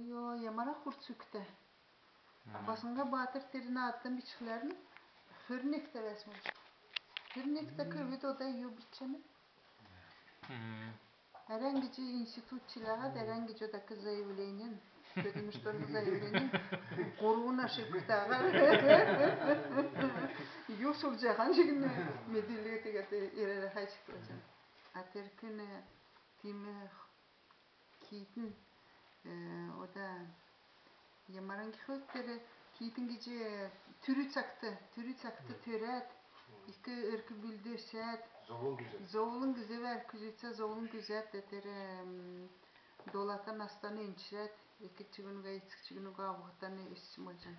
Yo yamara kurtsukta. Basınga batır terine attım biçkilerini. Hırnekte resmi. Hırnekte kırvit o da yiyor biçemi. Herhangi институтчилага, herhangi odaki заявлением, көтүмүштөргө заявлением, коруuna шыктага. Юсул жахан жигине медилге тегете ереле хайчыктı hocam. Aterkine time kitin o da yamaran kihötleri kitin gece türü çaktı töret. İki ırkı bildirset. Zoğulun güzel ver küzütse zoğulun güzel detere dolatan hastanı inçret. İki çıgınıga içik çıgınıga avuğutanı isim hocam.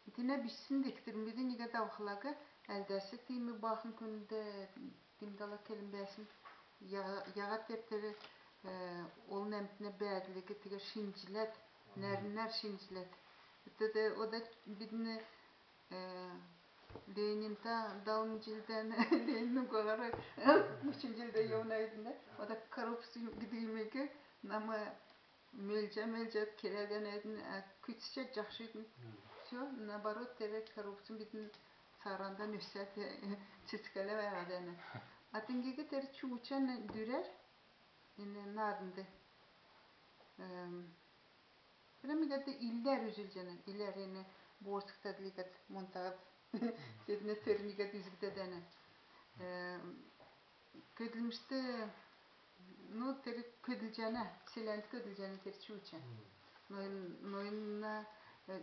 İtine bitsin diktirmedi niga davxılaga eldesi timi bakın günde timdala kelimbesin yağa terteri olun emtine bədiligi tige şincilet nerinler şincilet. O da bidini Lenin'ta dalmıcıldan Lenin'in koğarı 3. yılda yoğunaydığında o da korupsiyon gidilmeki ama melce kereden edin küçücek jakşıydın. Все, наоборот, terek korupsiyon bidin sarandan üstet çitkele veradiğini. Atingeki ter çuğuçan dürer yine nadında. Piramidada iller üzülcene, iller yine borçlukta diligat montağı dedine termiga düzgüde dene. Ködülmüşte no teri ködülcene, silent ködülcene teri çuğuçan. Noyunna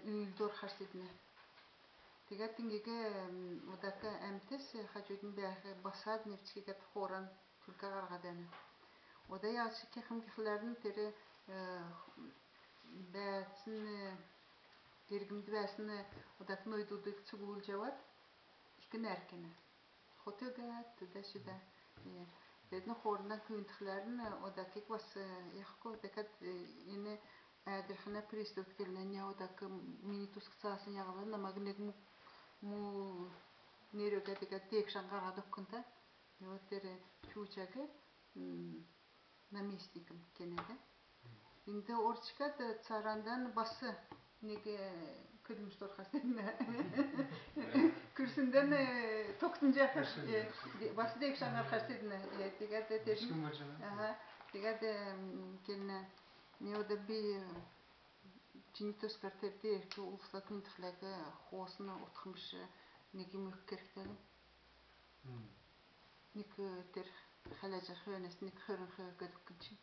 üldor harsedine. Tigatingege odaka emtes hacudun behe basad nevçigat horan tulka gargadene. Oda yazı kehim kehlerin teri bätsin dergimdi bäsin odak noyduduk çubul jawat ikin erkene. Hotogat da şida. Dedne horna küntüklerin odak ek was yahko dekat yine adrhana pristut kelnen ya odak minutus kısasın yağlan ama gnek mu neröge dekat tek şangara dokkunta. Yo tere çuçage namestnikim kenede. Inde orçika da sarandan bası nege kırmıştır hasenine. Kürsünden toktunca bası dek şangar hasenine. Diga de dedim. Aha. Diga de kelne ne o da bir cinitos karterde ki uluslatın tıhlaga hosuna otmuş nege mükkerteli. Nege ter halaca hönes nege hörün hörgödükçü.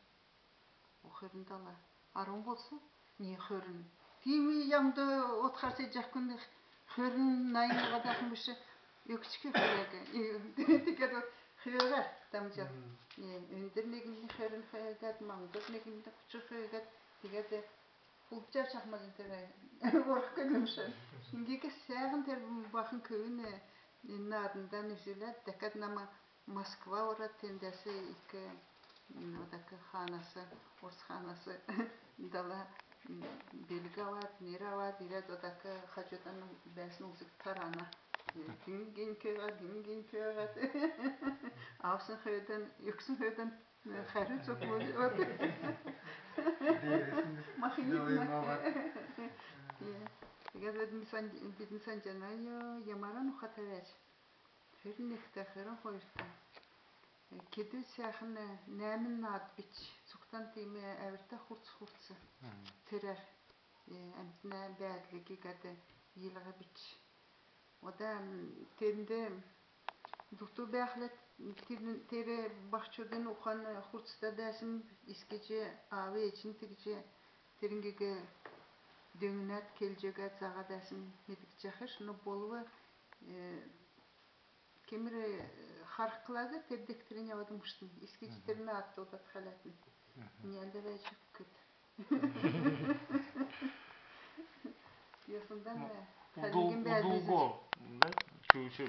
O höründala. Arın bolsa niye hörün? Timi yandı otkar secak kunde hörün nayın gadakmış yok çıkıyor hörege. Dikkat o hörger tamca. Önder negin hörün hörget mandır negin de küçük hörget dikkat de bulca çakmazın tere. Ork gülümşen. Şimdi ki sağın ter bakın köyün nadından üzület dikkat nama Moskva orada tendesi iki odaki xanası, ors xanası dala belga var, nera var, diret odaki xajotan bəsin uzik tarana. Dingin köğet. Avsın xöyden, yüksün xöyden xərü çok olur. Maxinit Diga bidin sancana yamaran uxataveç. Hürnekte xırın koyurta. Kedi sahne nemin nad biç. Suktan timi everte hurtsı. Terer. Emtine bədligi gade yılğı biç. O da terinde doktor bäxlet tere bahçöden uxan hurtsta dersim iskece avi için tigce teringege döngünat kelcegat zaga dersim medik çahır. No bolva Kemire harkıladı terdektirin yavadmıştım. İskecilerine attı o da thalatını. Niyelde ve çok kötü. Diyorsundan halingin beyaz yüzü. Udulgo. Şu